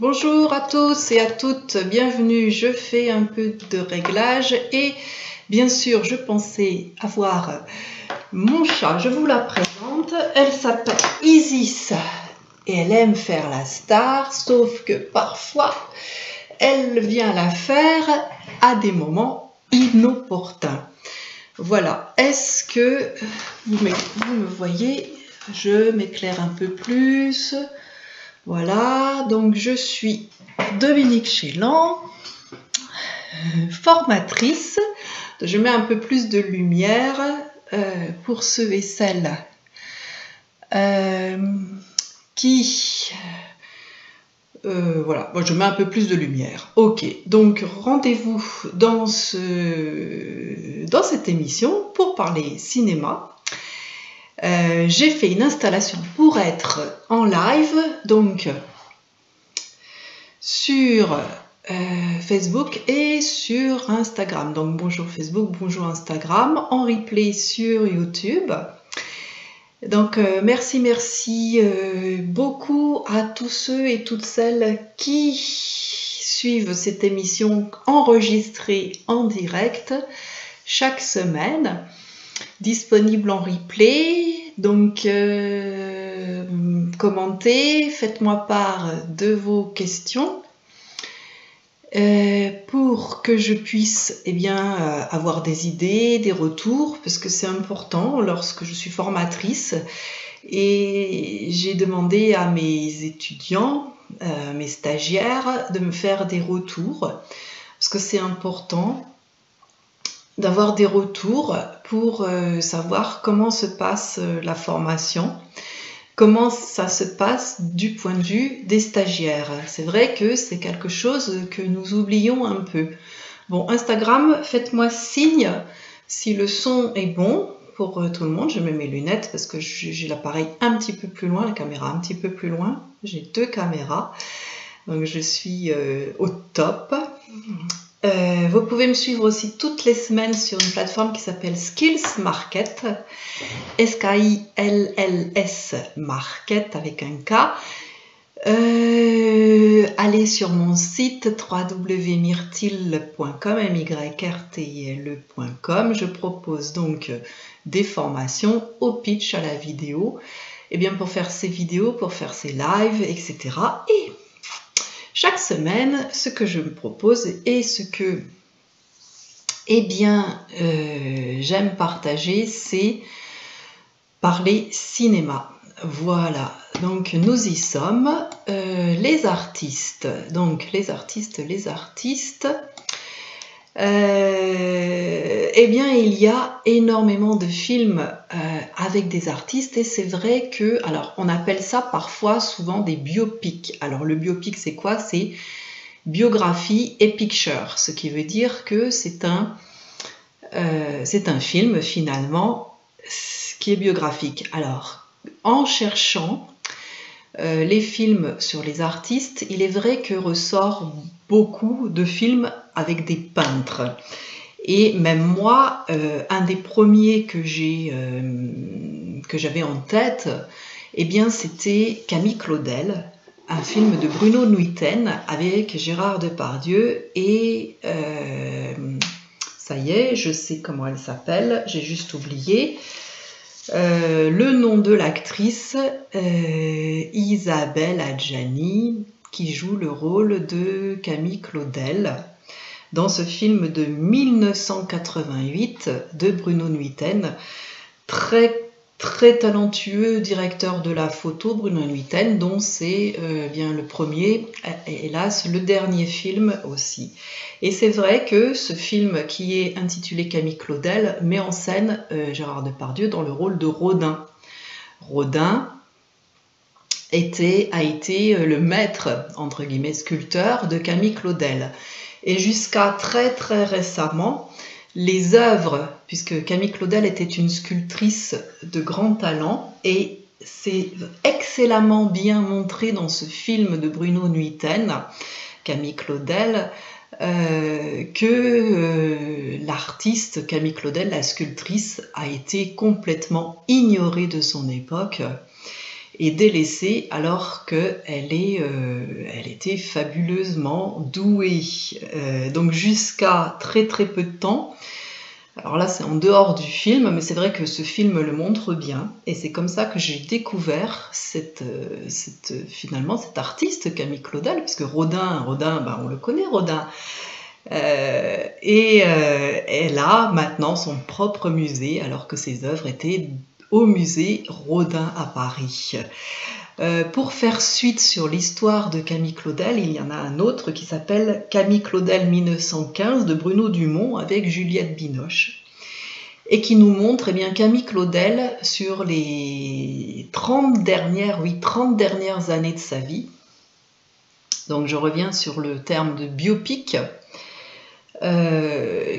Bonjour à tous et à toutes, bienvenue. Je fais un peu de réglage et bien sûr je pensais avoir mon chat, je vous la présente. Elle s'appelle Isis et elle aime faire la star, sauf que parfois elle vient la faire à des moments inopportuns. Voilà, est-ce que vous me voyez? Je m'éclaire un peu plus. Voilà, donc je suis Dominique Chélan, formatrice. Je mets un peu plus de lumière pour ceux et celles qui... voilà, moi je mets un peu plus de lumière. Ok, donc rendez-vous dans cette émission pour parler cinéma. J'ai fait une installation pour être en live, donc sur Facebook et sur Instagram. Donc bonjour Facebook, bonjour Instagram, en replay sur YouTube. Donc merci beaucoup à tous ceux et toutes celles qui suivent cette émission enregistrée en direct chaque semaine, disponible en replay. Donc commentez, faites-moi part de vos questions pour que je puisse avoir des idées, des retours, parce que c'est important lorsque je suis formatrice. Et j'ai demandé à mes étudiants, mes stagiaires, de me faire des retours, parce que c'est important d'avoir des retours pour savoir comment se passe la formation, comment ça se passe du point de vue des stagiaires. C'est vrai que c'est quelque chose que nous oublions un peu. Bon, Instagram, faites-moi signe si le son est bon pour tout le monde. Je mets mes lunettes parce que j'ai l'appareil un petit peu plus loin, la caméra un petit peu plus loin. J'ai deux caméras, donc je suis au top. Vous pouvez me suivre aussi toutes les semaines sur une plateforme qui s'appelle Skills Market, S-K-I-L-L-S Market avec un K. Allez sur mon site www.myrtil.com, myrtil.com. Je propose donc des formations au pitch, à la vidéo, et bien pour faire ces vidéos, pour faire ces lives, etc. Et chaque semaine, ce que je me propose et ce que j'aime partager, c'est parler cinéma. Voilà, donc nous y sommes. Les artistes, il y a énormément de films avec des artistes et c'est vrai que, alors on appelle ça parfois souvent des biopics. Alors le biopic c'est quoi? C'est biographie et picture, ce qui veut dire que c'est un film finalement qui est biographique. Alors en cherchant les films sur les artistes, il est vrai que ressort beaucoup de films avec des peintres. Et même moi, un des premiers que j'avais en tête, c'était Camille Claudel, un film de Bruno Nuiten avec Gérard Depardieu et ça y est, je sais comment elle s'appelle, j'ai juste oublié. Le nom de l'actrice, Isabelle Adjani, qui joue le rôle de Camille Claudel dans ce film de 1988 de Bruno Nuiten. Très, très talentueux directeur de la photo, Bruno Nuiten, dont c'est bien le premier, hélas, le dernier film aussi. Et c'est vrai que ce film qui est intitulé Camille Claudel met en scène Gérard Depardieu dans le rôle de Rodin. Rodin a été le maître, entre guillemets, sculpteur de Camille Claudel. Et jusqu'à très très récemment, les œuvres, puisque Camille Claudel était une sculptrice de grand talent, et c'est excellemment bien montré dans ce film de Bruno Nuiten, Camille Claudel, que l'artiste Camille Claudel, la sculptrice, a été complètement ignorée de son époque. et délaissée alors qu'elle était fabuleusement douée. Donc jusqu'à très très peu de temps, alors là c'est en dehors du film, mais c'est vrai que ce film le montre bien, et c'est comme ça que j'ai découvert finalement cet artiste Camille Claudel, parce que Rodin, on le connaît Rodin, elle a maintenant son propre musée, alors que ses œuvres étaient au musée Rodin à Paris. Pour faire suite sur l'histoire de Camille Claudel, il y en a un autre qui s'appelle Camille Claudel 1915 de Bruno Dumont avec Juliette Binoche, et qui nous montre Camille Claudel sur les 30 dernières années de sa vie. Donc je reviens sur le terme de biopic,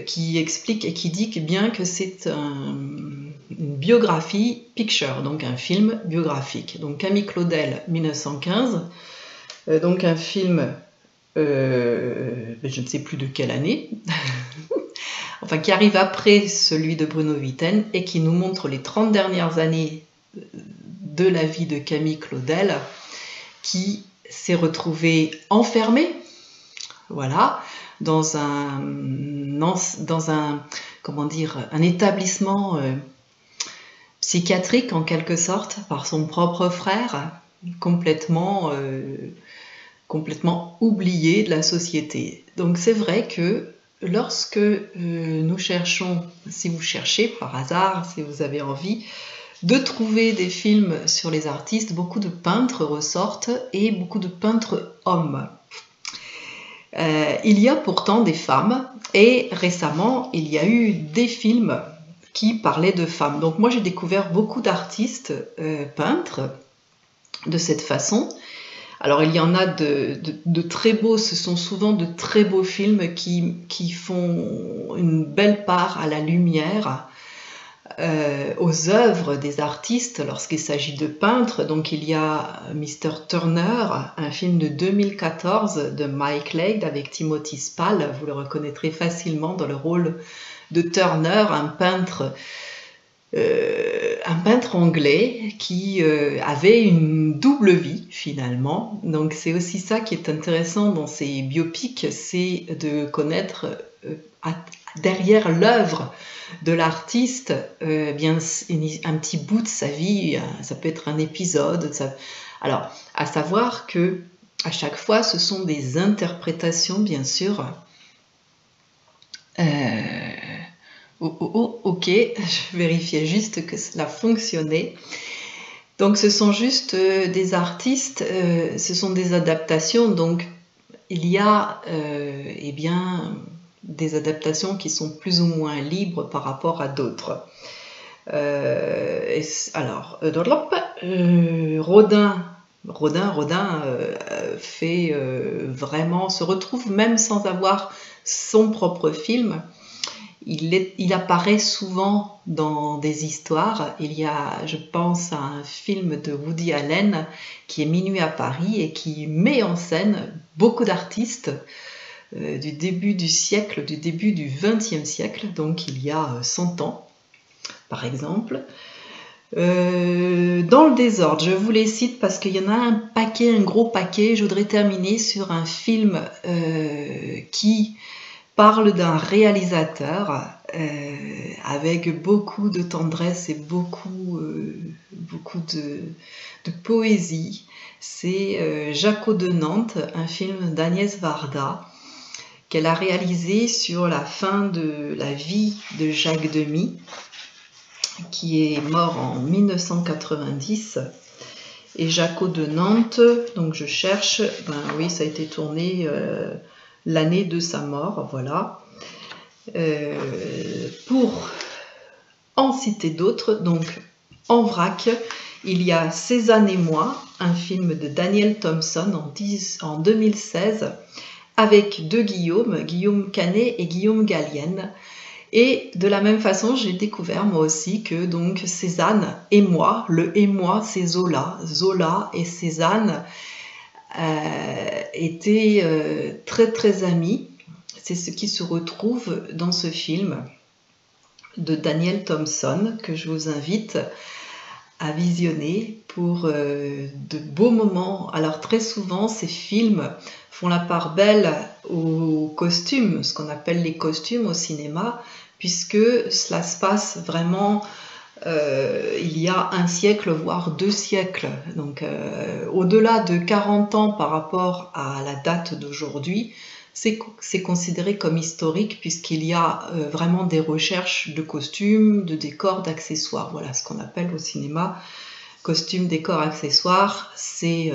qui explique et qui dit que c'est une biographie picture, donc un film biographique. Donc Camille Claudel 1915, donc un film, je ne sais plus de quelle année, enfin qui arrive après celui de Bruno Vitaine et qui nous montre les 30 dernières années de la vie de Camille Claudel, qui s'est retrouvée enfermée, voilà, dans un établissement psychiatrique en quelque sorte par son propre frère, complètement oublié de la société. Donc c'est vrai que lorsque nous cherchons, si vous cherchez par hasard, si vous avez envie de trouver des films sur les artistes, beaucoup de peintres ressortent, et beaucoup de peintres hommes. Il y a pourtant des femmes, et récemment il y a eu des films qui parlaient de femmes. Donc moi j'ai découvert beaucoup d'artistes peintres de cette façon. Alors il y en a de très beaux, ce sont souvent de très beaux films qui font une belle part à la lumière, aux œuvres des artistes lorsqu'il s'agit de peintres. Donc il y a Mr. Turner, un film de 2014 de Mike Leigh avec Timothy Spall. Vous le reconnaîtrez facilement dans le rôle de Turner, un peintre anglais qui avait une double vie finalement. Donc c'est aussi ça qui est intéressant dans ces biopics, c'est de connaître derrière l'œuvre de l'artiste un petit bout de sa vie. Ça peut être un épisode. Alors, à savoir que à chaque fois, ce sont des interprétations, bien sûr. Ok, je vérifiais juste que cela fonctionnait. Donc, ce sont juste des artistes, ce sont des adaptations. Donc, il y a, des adaptations qui sont plus ou moins libres par rapport à d'autres. Rodin fait vraiment, se retrouve même sans avoir son propre film. Il apparaît souvent dans des histoires. Il y a, je pense, à un film de Woody Allen qui est Minuit à Paris et qui met en scène beaucoup d'artistes du début du siècle, du début du XXe siècle, donc il y a 100 ans, par exemple. Dans le désordre, je vous les cite parce qu'il y en a un gros paquet. Je voudrais terminer sur un film qui parle d'un réalisateur avec beaucoup de tendresse et beaucoup de poésie. C'est Jaco de Nantes, un film d'Agnès Varda qu'elle a réalisé sur la fin de la vie de Jacques Demy, qui est mort en 1990. Et Jaco de Nantes, donc je cherche, oui, ça a été tourné l'année de sa mort, voilà. Pour en citer d'autres, donc en vrac, il y a Cézanne et moi, un film de Daniel Thompson en 2016, avec deux Guillaume Canet et Guillaume Gallienne. Et de la même façon, j'ai découvert moi aussi que donc Cézanne et moi, le et moi c'est Zola. Zola et Cézanne étaient très très amis. C'est ce qui se retrouve dans ce film de Daniel Thompson que je vous invite à visionner pour de beaux moments. Alors très souvent, ces films font la part belle aux costumes, ce qu'on appelle les costumes au cinéma, puisque cela se passe vraiment il y a un siècle, voire 2 siècles. Donc au-delà de 40 ans par rapport à la date d'aujourd'hui, c'est considéré comme historique puisqu'il y a vraiment des recherches de costumes, de décors, d'accessoires. Voilà ce qu'on appelle au cinéma costume, décor, accessoires. C'est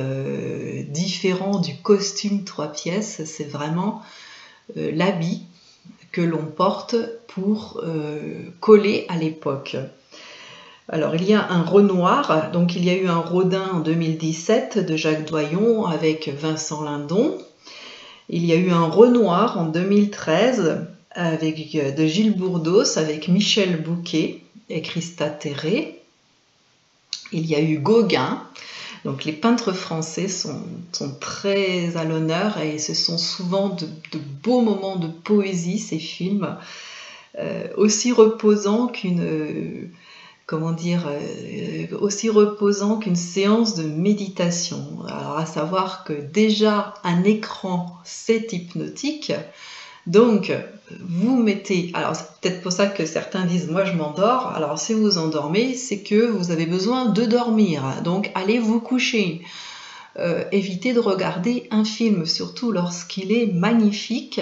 différent du costume 3 pièces, c'est vraiment l'habit que l'on porte pour coller à l'époque. Alors il y a un Renoir, donc il y a eu un Rodin en 2017 de Jacques Doyon avec Vincent Lindon. Il y a eu un Renoir en 2013 de Gilles Bourdos avec Michel Bouquet et Christa Terré. Il y a eu Gauguin. Donc les peintres français sont très à l'honneur et ce sont souvent de beaux moments de poésie, ces films, aussi reposants qu'une séance de méditation. Alors à savoir que déjà un écran c'est hypnotique, donc vous mettez, alors c'est peut-être pour ça que certains disent moi je m'endors, alors si vous endormez c'est que vous avez besoin de dormir, donc allez vous coucher. Évitez de regarder un film, surtout lorsqu'il est magnifique.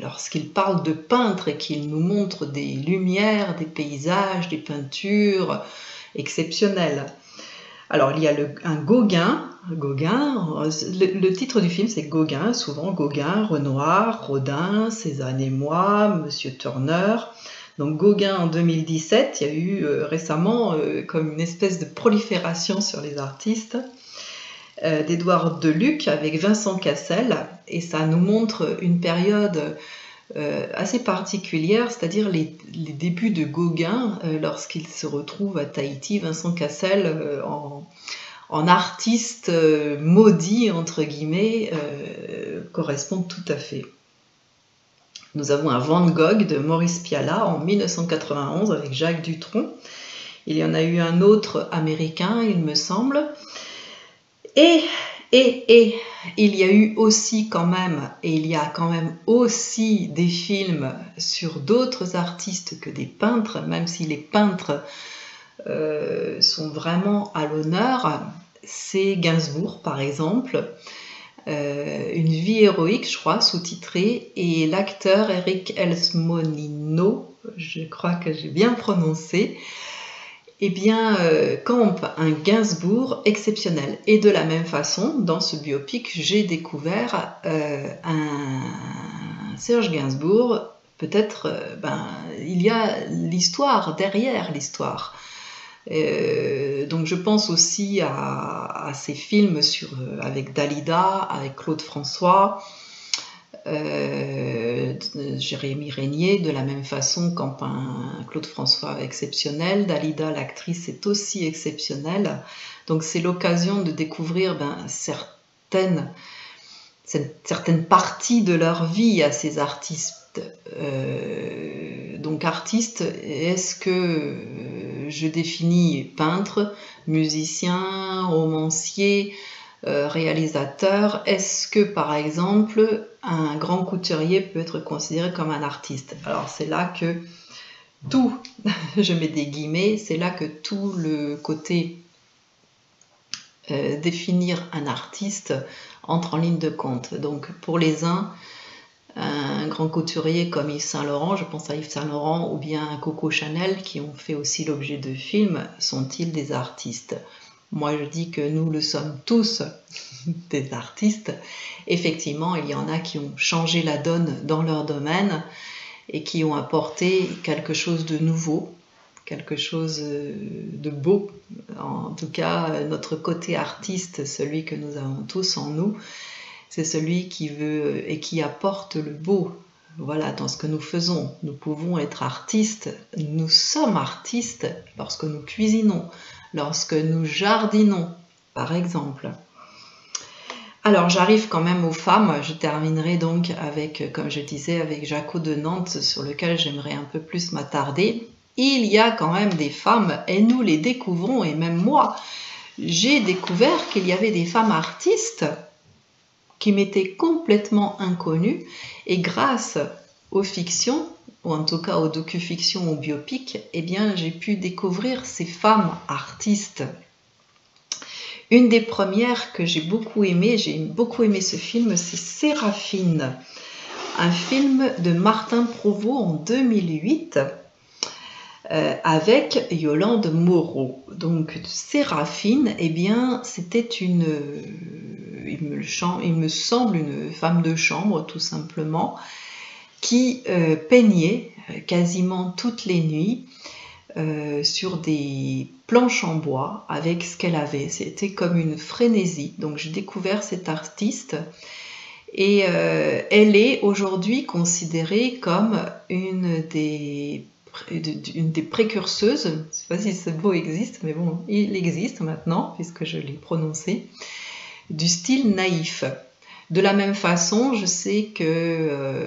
Lorsqu'il parle de peintre et qu'il nous montre des lumières, des paysages, des peintures exceptionnelles. Alors il y a un Gauguin, le titre du film c'est Gauguin, souvent Gauguin, Renoir, Rodin, Cézanne et moi, Monsieur Turner. Donc Gauguin en 2017, il y a eu récemment comme une espèce de prolifération sur les artistes. D'Édouard Deluc avec Vincent Cassel, et ça nous montre une période assez particulière, c'est-à-dire les débuts de Gauguin lorsqu'il se retrouve à Tahiti. Vincent Cassel en artiste maudit entre guillemets correspond tout à fait. Nous avons un Van Gogh de Maurice Pialat en 1991 avec Jacques Dutronc. Il y en a eu un autre américain, il me semble. Et il y a eu aussi quand même, et il y a quand même aussi des films sur d'autres artistes que des peintres, même si les peintres sont vraiment à l'honneur. C'est Gainsbourg par exemple, Une vie héroïque je crois, sous-titré, et l'acteur Eric Elsmonino, je crois que j'ai bien prononcé, eh bien, campe un Gainsbourg exceptionnel. Et de la même façon, dans ce biopic, j'ai découvert un Serge Gainsbourg. Peut-être, il y a l'histoire derrière l'histoire. Donc je pense aussi à ces films avec Dalida, avec Claude François, Jérémy Régnier, de la même façon campe un Claude François exceptionnel, Dalida l'actrice est aussi exceptionnelle, donc c'est l'occasion de découvrir certaines parties de leur vie à ces artistes. Donc artiste, est-ce que je définis peintre, musicien, romancier, réalisateur? Est-ce que par exemple un grand couturier peut être considéré comme un artiste? Alors c'est là que tout, je mets des guillemets, c'est là que tout le côté définir un artiste entre en ligne de compte. Donc pour les uns, un grand couturier comme Yves Saint Laurent, je pense à Yves Saint Laurent, ou bien Coco Chanel, qui ont fait aussi l'objet de films, sont-ils des artistes? Moi je dis que nous le sommes tous des artistes. Effectivement, il y en a qui ont changé la donne dans leur domaine et qui ont apporté quelque chose de nouveau, quelque chose de beau. En tout cas, notre côté artiste, celui que nous avons tous en nous, c'est celui qui veut et qui apporte le beau. Voilà, dans ce que nous faisons. Nous pouvons être artistes, nous sommes artistes lorsque nous cuisinons, lorsque nous jardinons, par exemple. Alors j'arrive quand même aux femmes, je terminerai donc avec, comme je disais, avec Jaco de Nantes, sur lequel j'aimerais un peu plus m'attarder. il y a quand même des femmes et nous les découvrons, et même moi, j'ai découvert qu'il y avait des femmes artistes qui m'étaient complètement inconnues, et grâce aux fictions, ou en tout cas aux docu-fictions ou biopics, eh bien j'ai pu découvrir ces femmes artistes. Une des premières que j'ai beaucoup aimé ce film, c'est Séraphine, un film de Martin Provost en 2008, avec Yolande Moreau. Donc Séraphine, eh bien c'était il me semble une femme de chambre tout simplement, qui peignait quasiment toutes les nuits sur des planches en bois avec ce qu'elle avait. C'était comme une frénésie. Donc j'ai découvert cette artiste, et elle est aujourd'hui considérée comme une des précurseuses, je ne sais pas si ce mot existe, mais bon, il existe maintenant puisque je l'ai prononcé, du style naïf. De la même façon, je sais que,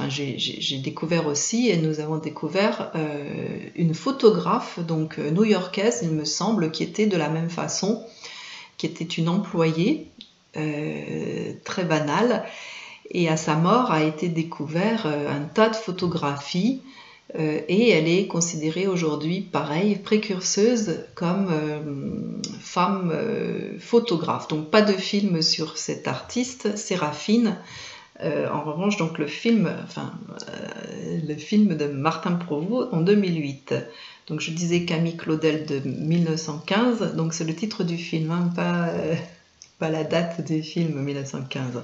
j'ai découvert aussi, et nous avons découvert une photographe, donc new-yorkaise, il me semble, qui était de la même façon, qui était une employée très banale, et à sa mort a été découvert un tas de photographies, et elle est considérée aujourd'hui, pareil, précurseuse comme femme photographe. Donc pas de film sur cette artiste, Séraphine. En revanche, donc le film de Martin Provost en 2008. Donc je disais Camille Claudel de 1915, donc c'est le titre du film, hein, pas la date du film 1915.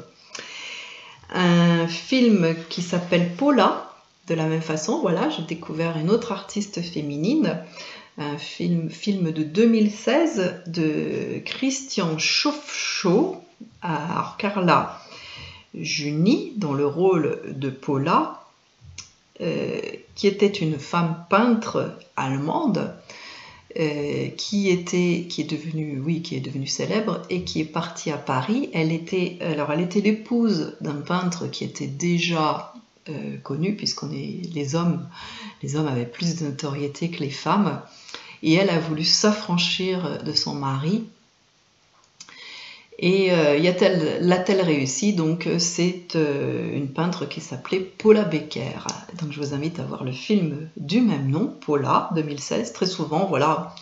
Un film qui s'appelle Paula. De la même façon, voilà, j'ai découvert une autre artiste féminine, un film de 2016 de Christian Schofschau, à Carla Juni dans le rôle de Paula, qui était une femme peintre allemande, qui est devenue célèbre et qui est partie à Paris. Elle était l'épouse d'un peintre qui était déjà connu, les hommes avaient plus de notoriété que les femmes, et elle a voulu s'affranchir de son mari, et l'a-t-elle réussi? Donc c'est une peintre qui s'appelait Paula Becker. Donc je vous invite à voir le film du même nom, Paula, 2016. Très souvent, voilà,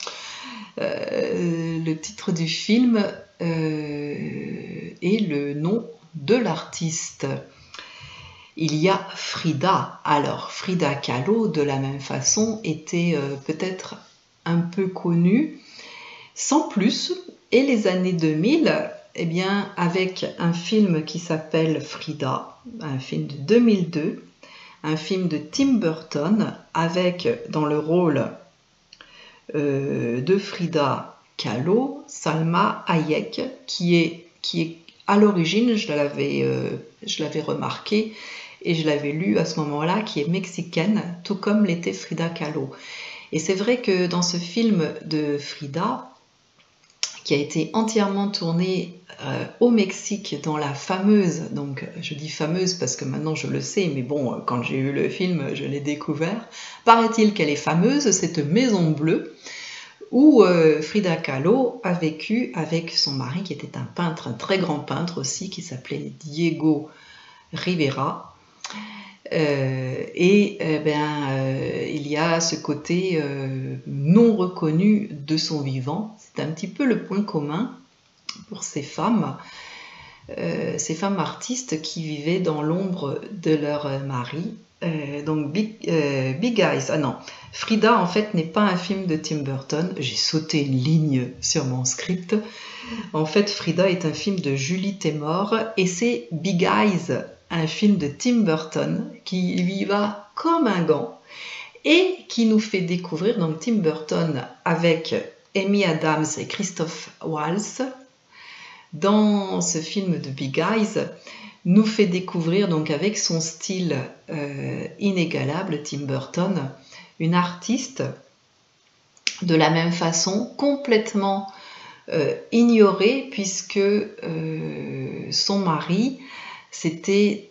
le titre du film est le nom de l'artiste. Il y a Frida. Alors Frida Kahlo, de la même façon, était peut-être un peu connue, sans plus. Et les années 2000, eh bien, avec un film qui s'appelle Frida, un film de 2002, un film de Tim Burton, avec dans le rôle de Frida Kahlo, Salma Hayek, qui est à l'origine, je l'avais remarqué, et je l'avais lu à ce moment-là, qui est mexicaine, tout comme l'était Frida Kahlo. Et c'est vrai que dans ce film de Frida, qui a été entièrement tourné au Mexique, dans la fameuse, donc je dis fameuse parce que maintenant je le sais, mais bon, quand j'ai eu le film, je l'ai découvert, paraît-il qu'elle est fameuse, cette Maison Bleue, où Frida Kahlo a vécu avec son mari, qui était un peintre, un très grand peintre aussi, qui s'appelait Diego Rivera. Il y a ce côté non reconnu de son vivant. C'est un petit peu le point commun pour ces femmes artistes qui vivaient dans l'ombre de leur mari. Donc Big Eyes, Frida en fait n'est pas un film de Tim Burton, j'ai sauté une ligne sur mon script. En fait, Frida est un film de Julie Taymor, et c'est Big Eyes, un film de Tim Burton qui lui va comme un gant et qui nous fait découvrir, donc Tim Burton avec Amy Adams et Christophe Waltz, dans ce film de Big Eyes, nous fait découvrir, donc avec son style inégalable, Tim Burton, une artiste de la même façon complètement ignorée, puisque son mari s'était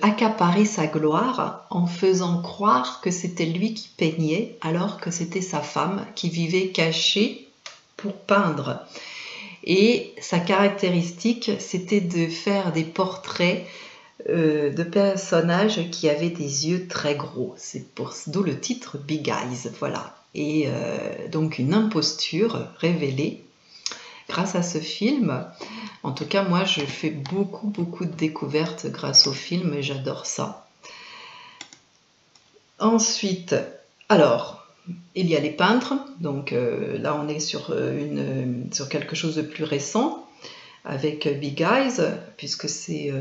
accaparer sa gloire en faisant croire que c'était lui qui peignait alors que c'était sa femme qui vivait cachée pour peindre. Et sa caractéristique, c'était de faire des portraits de personnages qui avaient des yeux très gros. C'est d'où le titre Big Eyes, voilà. Et donc une imposture révélée grâce à ce film. En tout cas, moi, je fais beaucoup de découvertes grâce au film et j'adore ça. Ensuite, alors, il y a les peintres. Donc là, on est sur quelque chose de plus récent avec Big Eyes, puisque c'est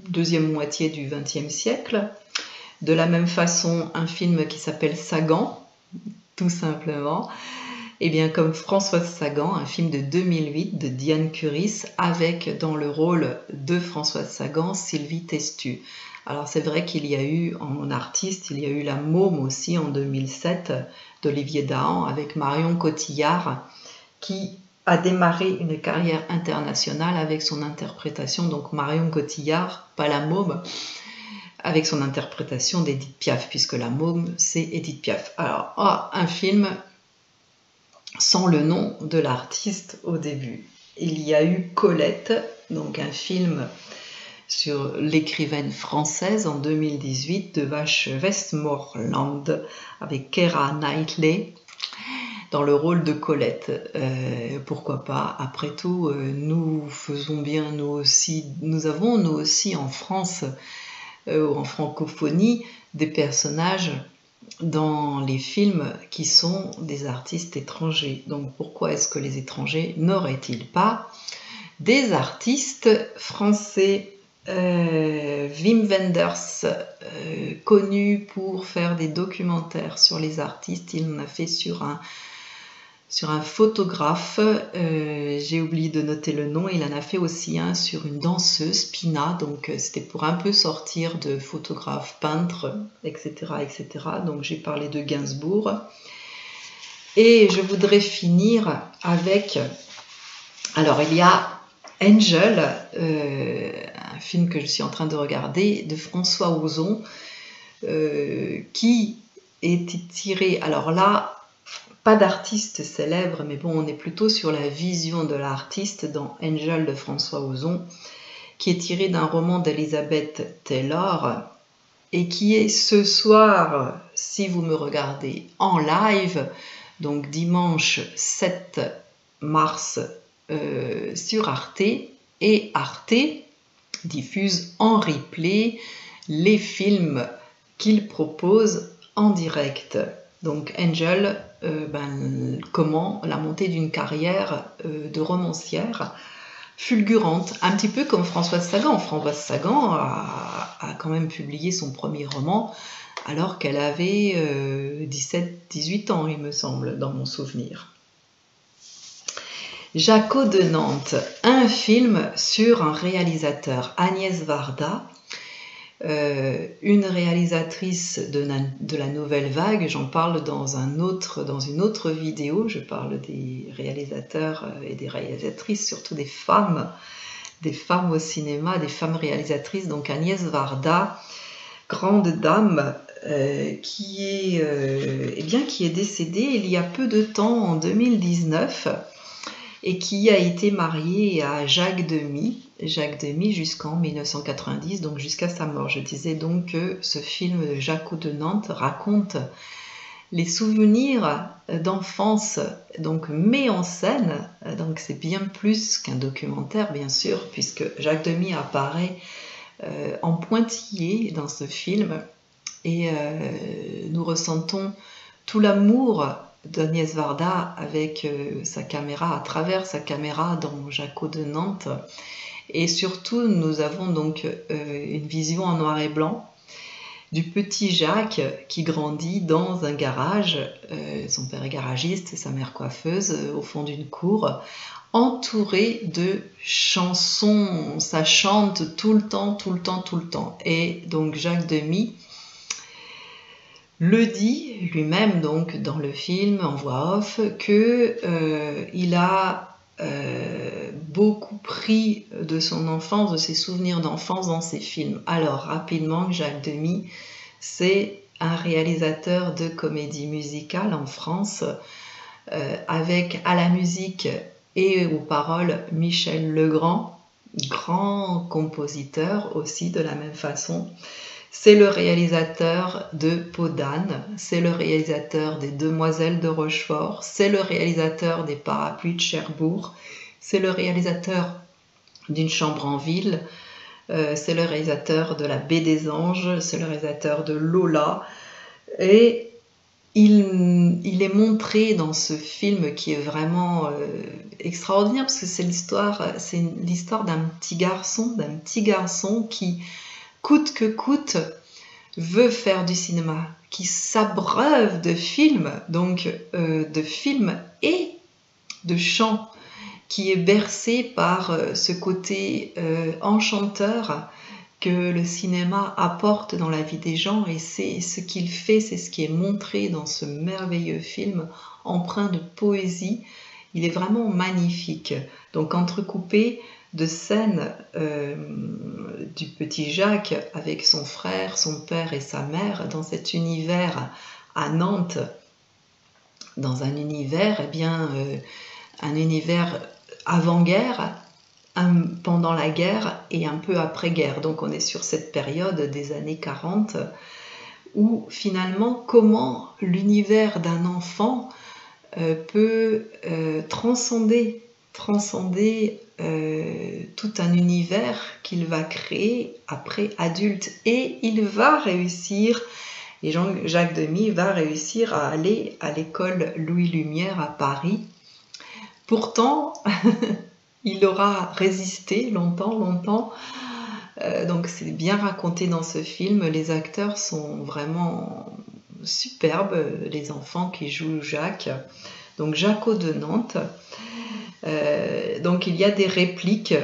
deuxième moitié du XXe siècle. De la même façon, un film qui s'appelle Sagan, tout simplement. Et bien comme Françoise Sagan, un film de 2008 de Diane Curis, avec dans le rôle de Françoise Sagan, Sylvie Testu. Alors c'est vrai qu'il y a eu en artiste, il y a eu La Môme aussi en 2007 d'Olivier Dahan avec Marion Cotillard qui a démarré une carrière internationale avec son interprétation, donc Marion Cotillard, pas La Môme, avec son interprétation d'Edith Piaf, puisque La Môme c'est Edith Piaf. Alors un film sans le nom de l'artiste au début. Il y a eu Colette, donc un film sur l'écrivaine française en 2018 de Vache Westmoreland avec Keira Knightley dans le rôle de Colette. Pourquoi pas? Après tout, nous faisons bien, nous avons nous aussi en France, en francophonie, des personnages dans les films qui sont des artistes étrangers. Donc pourquoi est-ce que les étrangers n'auraient-ils pas des artistes français? Wim Wenders, connu pour faire des documentaires sur les artistes, il en a fait sur un photographe, j'ai oublié de noter le nom, il en a fait aussi un sur une danseuse, Pina, donc c'était pour un peu sortir de photographe, peintre, etc. etc. Donc j'ai parlé de Gainsbourg. Et je voudrais finir avec... Alors il y a Angel, un film que je suis en train de regarder, de François Ozon, qui est tiré... Alors là, pas d'artiste célèbre, mais bon, on est plutôt sur la vision de l'artiste dans Angel de François Ozon, qui est tiré d'un roman d'Elizabeth Taylor et qui est ce soir, si vous me regardez en live, donc dimanche 7 mars sur Arte, et Arte diffuse en replay les films qu'il propose en direct. Donc Angel, comment la montée d'une carrière de romancière fulgurante, un petit peu comme Françoise Sagan. Françoise Sagan a quand même publié son premier roman alors qu'elle avait 17-18 ans, il me semble, dans mon souvenir. Jaco de Nantes, un film sur un réalisateur, Agnès Varda, une réalisatrice de la nouvelle vague. J'en parle dans une autre vidéo. Je parle des réalisateurs et des réalisatrices, surtout des femmes au cinéma, des femmes réalisatrices. Donc Agnès Varda, grande dame, qui est décédée il y a peu de temps, en 2019, et qui a été mariée à Jacques Demy jusqu'en 1990, donc jusqu'à sa mort. Je disais donc que ce film de Jaco de Nantes raconte les souvenirs d'enfance, donc met en scène, donc c'est bien plus qu'un documentaire bien sûr, puisque Jacques Demy apparaît en pointillé dans ce film, et nous ressentons tout l'amour d'Agnès Varda avec sa caméra, à travers sa caméra dans Jaco de Nantes. Et surtout, nous avons donc une vision en noir et blanc du petit Jacques qui grandit dans un garage. Son père est garagiste, sa mère coiffeuse, au fond d'une cour, entouré de chansons. Ça chante tout le temps. Et donc Jacques Demy le dit lui-même donc dans le film en voix off que il a beaucoup pris de son enfance, de ses souvenirs d'enfance dans ses films. Alors, rapidement, Jacques Demy, c'est un réalisateur de comédie musicale en France, avec à la musique et aux paroles Michel Legrand, grand compositeur aussi de la même façon. C'est le réalisateur de Peau d'âne, c'est le réalisateur des Demoiselles de Rochefort, c'est le réalisateur des Parapluies de Cherbourg, c'est le réalisateur d'Une chambre en ville, c'est le réalisateur de La Baie des Anges, c'est le réalisateur de Lola. Et il est montré dans ce film qui est vraiment extraordinaire, parce que c'est l'histoire d'un petit garçon qui, coûte que coûte, veut faire du cinéma, qui s'abreuve de films, donc de films et de chants, qui est bercé par ce côté enchanteur que le cinéma apporte dans la vie des gens, et c'est ce qu'il fait, c'est ce qui est montré dans ce merveilleux film empreint de poésie. Il est vraiment magnifique. Donc entrecoupé de scènes du petit Jacques avec son frère, son père et sa mère dans cet univers à Nantes, dans un univers, un univers avant-guerre, pendant la guerre et un peu après-guerre. Donc on est sur cette période des années 40 où finalement comment l'univers d'un enfant peut transcender tout un univers qu'il va créer après adulte, et il va réussir, et Jacques Demy va réussir à aller à l'école Louis Lumière à Paris. Pourtant, il aura résisté longtemps. Donc c'est bien raconté dans ce film. Les acteurs sont vraiment superbes, les enfants qui jouent Jacques. Donc Jaco de Nantes. Donc il y a des répliques.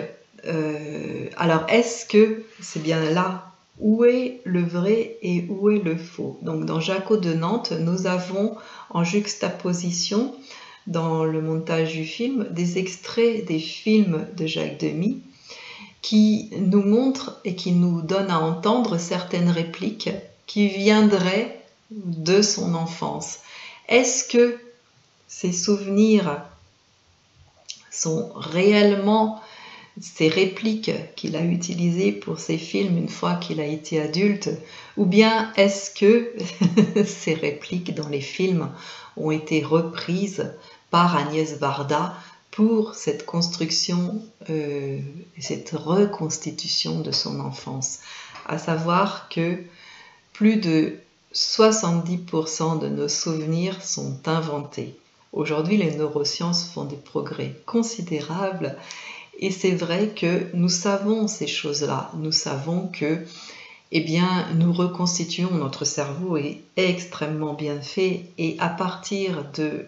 Alors est-ce que c'est bien là où est le vrai et où est le faux? Donc dans Jaco de Nantes, nous avons en juxtaposition dans le montage du film des extraits des films de Jacques Demy qui nous montrent et qui nous donnent à entendre certaines répliques qui viendraient de son enfance. Est-ce que ces souvenirs sont réellement ces répliques qu'il a utilisées pour ses films une fois qu'il a été adulte, ou bien est-ce que ces répliques dans les films ont été reprises par Agnès Varda pour cette construction, cette reconstitution de son enfance. À savoir que plus de 70% de nos souvenirs sont inventés. Aujourd'hui, les neurosciences font des progrès considérables, et c'est vrai que nous savons ces choses-là. Nous savons que nous reconstituons, notre cerveau est extrêmement bien fait, et à partir de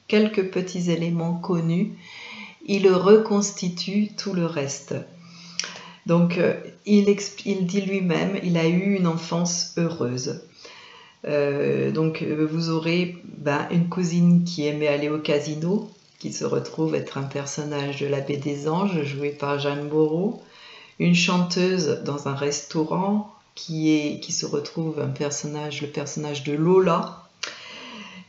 quelques petits éléments connus, il reconstitue tout le reste. Donc, il dit lui-même, il a eu une enfance heureuse. Donc, vous aurez une cousine qui aimait aller au casino, qui se retrouve être un personnage de La Baie des Anges, joué par Jeanne Moreau, une chanteuse dans un restaurant qui se retrouve le personnage de Lola,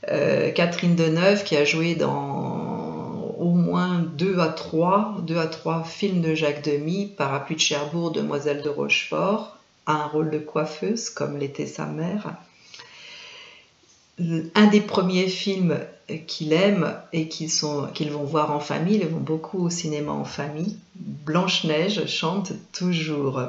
Catherine Deneuve qui a joué dans au moins 2 à 3 films de Jacques Demy, Parapluies de Cherbourg, Demoiselles de Rochefort, a un rôle de coiffeuse comme l'était sa mère. Un des premiers films qu'il aime et qu'ils vont voir en famille, ils vont beaucoup au cinéma en famille, Blanche-Neige chante toujours.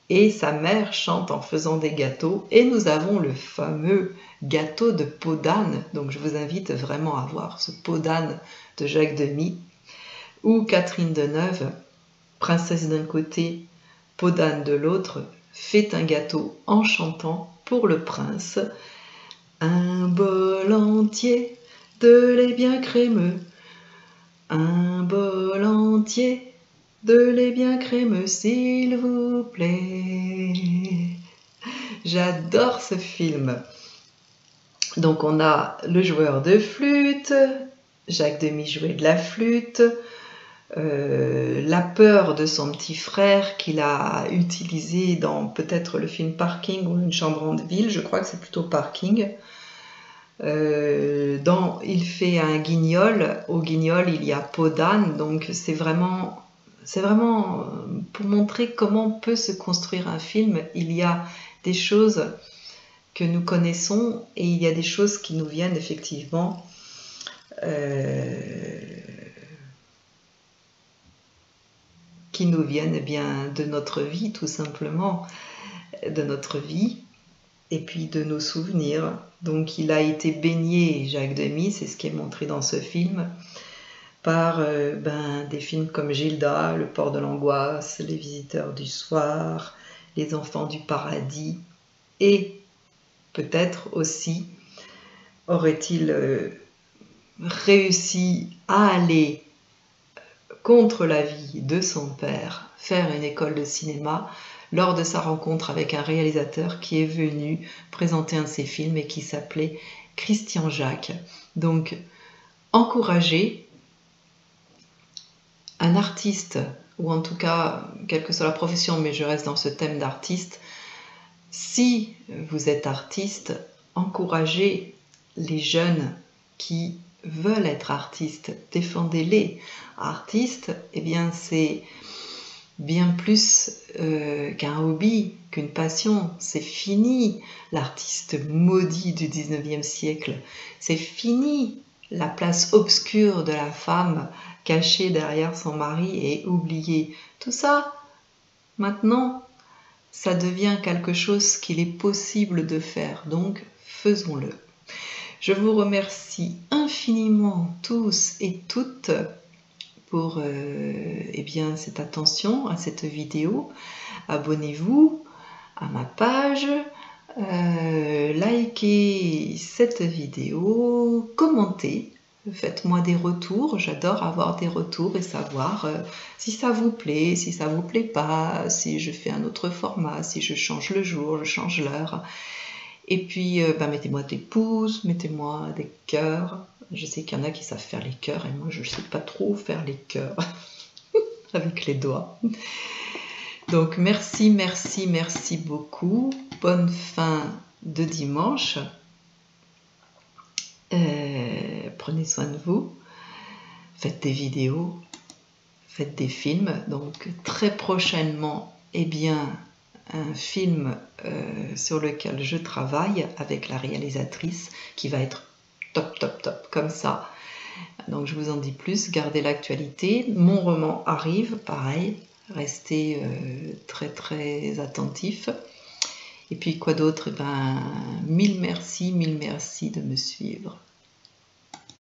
Et sa mère chante en faisant des gâteaux. Et nous avons le fameux gâteau de peau d'âne. Donc je vous invite vraiment à voir ce peau d'âne de Jacques Demy. Où Catherine Deneuve, princesse d'un côté, peau d'âne de l'autre, fait un gâteau en chantant pour le prince. Un bol entier de lait bien crémeux. Un bol entier de lait bien crémeux, s'il vous plaît. J'adore ce film. Donc on a le joueur de flûte, Jacques Demy jouait de la flûte, la peur de son petit frère qu'il a utilisé dans peut-être le film Parking ou Une chambre en ville, je crois que c'est plutôt Parking. Il fait un guignol, au guignol il y a peau d'âne, donc c'est vraiment pour montrer comment peut se construire un film. Il y a des choses que nous connaissons et il y a des choses qui nous viennent effectivement eh bien, de notre vie, tout simplement, de notre vie et puis de nos souvenirs. Donc il a été baigné, Jacques Demy, c'est ce qui est montré dans ce film, par des films comme Gilda, Le port de l'angoisse, Les visiteurs du soir, Les enfants du paradis, et peut-être aussi aurait-il réussi à aller contre l'avis de son père, faire une école de cinéma, lors de sa rencontre avec un réalisateur qui est venu présenter un de ses films et qui s'appelait Christian Jacques. Donc, encourager un artiste, ou en tout cas, quelle que soit la profession, mais je reste dans ce thème d'artiste, si vous êtes artiste, encouragez les jeunes qui veulent être artistes, défendez-les. Artiste, eh bien c'est bien plus qu'un hobby, qu'une passion. C'est fini l'artiste maudit du 19e siècle. C'est fini la place obscure de la femme cachée derrière son mari et oubliée. Tout ça, maintenant, ça devient quelque chose qu'il est possible de faire. Donc, faisons-le. Je vous remercie infiniment tous et toutes pour cette attention à cette vidéo. Abonnez-vous à ma page, likez cette vidéo, commentez, faites-moi des retours. J'adore avoir des retours et savoir si ça vous plaît, si ça vous plaît pas, si je fais un autre format, si je change le jour, je change l'heure. Et puis, mettez-moi des pouces, mettez-moi des cœurs. Je sais qu'il y en a qui savent faire les cœurs et moi, je ne sais pas trop faire les cœurs avec les doigts. Donc, merci, merci, merci beaucoup. Bonne fin de dimanche. Prenez soin de vous. Faites des vidéos, faites des films. Donc, très prochainement, un film sur lequel je travaille avec la réalisatrice qui va être top, top, top, comme ça. Donc je vous en dis plus, gardez l'actualité. Mon roman arrive, pareil, restez très très attentifs. Et puis quoi d'autre? Mille merci de me suivre.